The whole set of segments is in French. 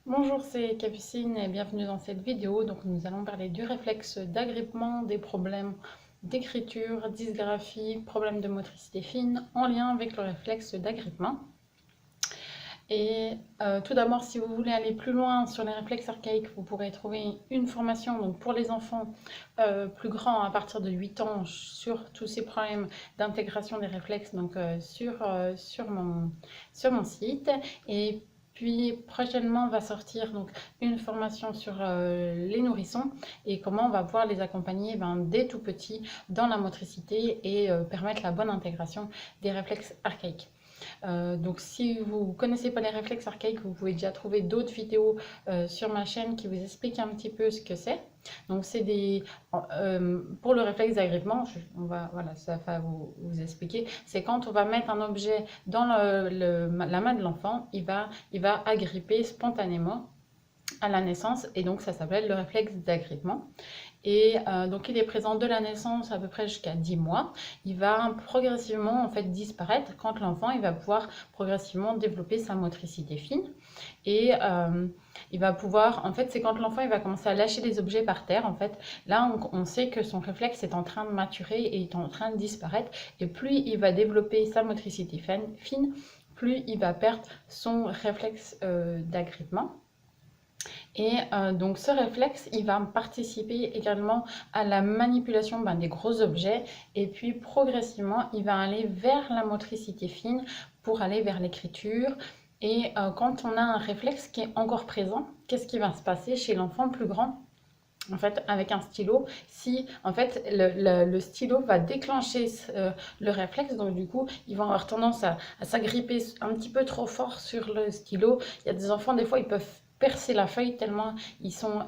Bonjour, c'est Capucine et bienvenue dans cette vidéo. Donc, nous allons parler du réflexe d'agrippement, des problèmes d'écriture, dysgraphie, problèmes de motricité fine en lien avec le réflexe d'agrippement. Et tout d'abord, si vous voulez aller plus loin sur les réflexes archaïques, vous pourrez trouver une formation donc pour les enfants plus grands à partir de 8 ans sur tous ces problèmes d'intégration des réflexes donc, sur mon site. Et puis prochainement va sortir donc, une formation sur les nourrissons et comment on va pouvoir les accompagner dès tout petits dans la motricité et permettre la bonne intégration des réflexes archaïques. Donc si vous ne connaissez pas les réflexes archaïques, vous pouvez déjà trouver d'autres vidéos sur ma chaîne qui vous expliquent un petit peu ce que c'est. Donc c'est pour le réflexe d'agrippement, voilà, ça va vous expliquer. C'est quand on va mettre un objet dans la main de l'enfant, il va agripper spontanément à la naissance et donc ça s'appelle le réflexe d'agrippement. Et donc il est présent de la naissance à peu près jusqu'à 10 mois. Il va progressivement en fait disparaître quand l'enfant il va pouvoir progressivement développer sa motricité fine. Et il va pouvoir, en fait c'est quand l'enfant il va commencer à lâcher des objets par terre, en fait là on sait que son réflexe est en train de maturer et est en train de disparaître. Et plus il va développer sa motricité fine, plus il va perdre son réflexe d'agrippement. Et donc ce réflexe, il va participer également à la manipulation des gros objets et puis progressivement, il va aller vers la motricité fine pour aller vers l'écriture. Et quand on a un réflexe qui est encore présent, qu'est-ce qui va se passer chez l'enfant plus grand? En fait, avec un stylo, si en fait le stylo va déclencher le réflexe, donc du coup, ils vont avoir tendance à s'agripper un petit peu trop fort sur le stylo. Il y a des enfants, des fois, ils peuvent percer la feuille tellement ils sont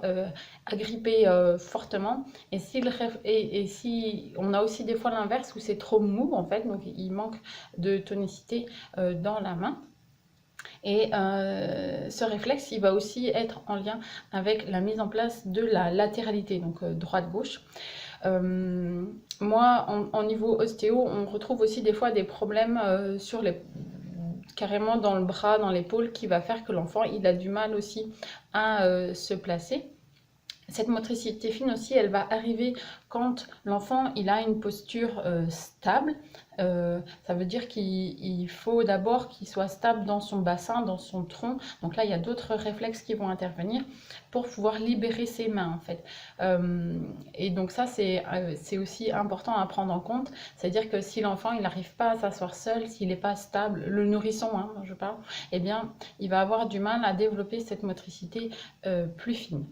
agrippés fortement. Et si on a aussi des fois l'inverse où c'est trop mou en fait, donc il manque de tonicité dans la main. Et ce réflexe, il va aussi être en lien avec la mise en place de la latéralité, donc droite-gauche. Moi, en niveau ostéo, on retrouve aussi des fois des problèmes carrément dans le bras, dans l'épaule, qui va faire que l'enfant, il a du mal aussi à se placer. Cette motricité fine aussi, elle va arriver quand l'enfant il a une posture stable. Ça veut dire qu'il faut d'abord qu'il soit stable dans son bassin, dans son tronc. Donc là, il y a d'autres réflexes qui vont intervenir pour pouvoir libérer ses mains en fait. Et donc ça, c'est aussi important à prendre en compte. C'est-à-dire que si l'enfant il n'arrive pas à s'asseoir seul, s'il n'est pas stable, le nourrisson, hein, je parle, eh bien, il va avoir du mal à développer cette motricité plus fine.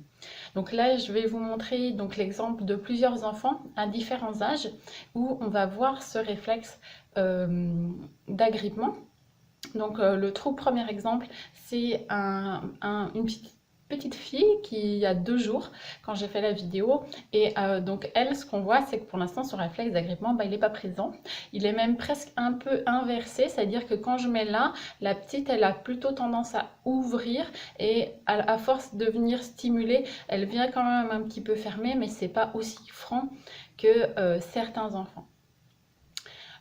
Donc là, je vais vous montrer donc l'exemple de plusieurs enfants à différents âges où on va voir ce réflexe d'agrippement. Donc le tout premier exemple, c'est une petite fille qui a 2 jours quand j'ai fait la vidéo. Et donc elle, ce qu'on voit, c'est que pour l'instant, son réflexe d'agrippement, il n'est pas présent. Il est même presque un peu inversé, c'est-à-dire que quand je mets là, la petite, elle a plutôt tendance à ouvrir et à force de venir stimuler, elle vient quand même un petit peu fermer, mais c'est pas aussi franc que certains enfants.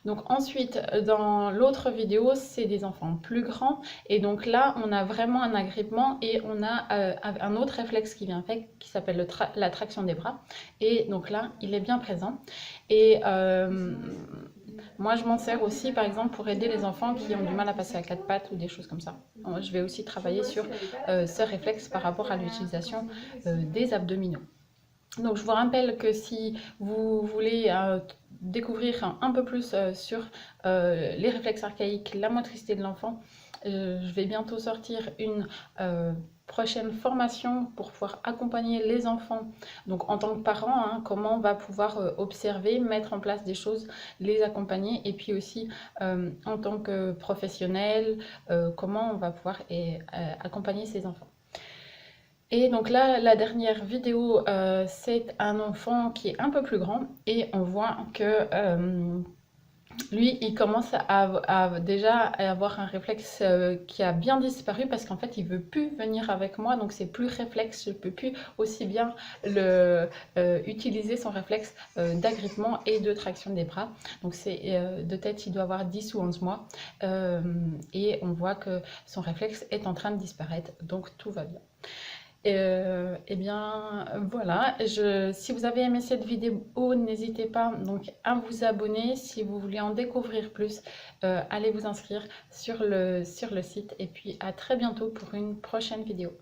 Donc ensuite, dans l'autre vidéo, c'est des enfants plus grands. Et donc là, on a vraiment un agrippement et on a un autre réflexe qui vient fait, qui s'appelle la traction des bras. Et donc là, il est bien présent. Et moi, je m'en sers aussi, par exemple, pour aider les enfants qui ont du mal à passer à 4 pattes ou des choses comme ça. Je vais aussi travailler sur ce réflexe par rapport à l'utilisation des abdominaux. Donc je vous rappelle que si vous voulez découvrir un peu plus sur les réflexes archaïques, la motricité de l'enfant, je vais bientôt sortir une prochaine formation pour pouvoir accompagner les enfants. Donc en tant que parent, hein, comment on va pouvoir observer, mettre en place des choses, les accompagner, et puis aussi en tant que professionnel, comment on va pouvoir accompagner ces enfants. Et donc là, la dernière vidéo, c'est un enfant qui est un peu plus grand et on voit que lui, il commence déjà à avoir un réflexe qui a bien disparu parce qu'en fait, il veut plus venir avec moi, donc c'est plus réflexe, je peux plus aussi bien utiliser son réflexe d'agrippement et de traction des bras. Donc c'est de tête, il doit avoir 10 ou 11 mois et on voit que son réflexe est en train de disparaître, donc tout va bien. Eh bien, voilà. Si vous avez aimé cette vidéo, n'hésitez pas donc à vous abonner. Si vous voulez en découvrir plus, allez vous inscrire sur le site. Et puis à très bientôt pour une prochaine vidéo.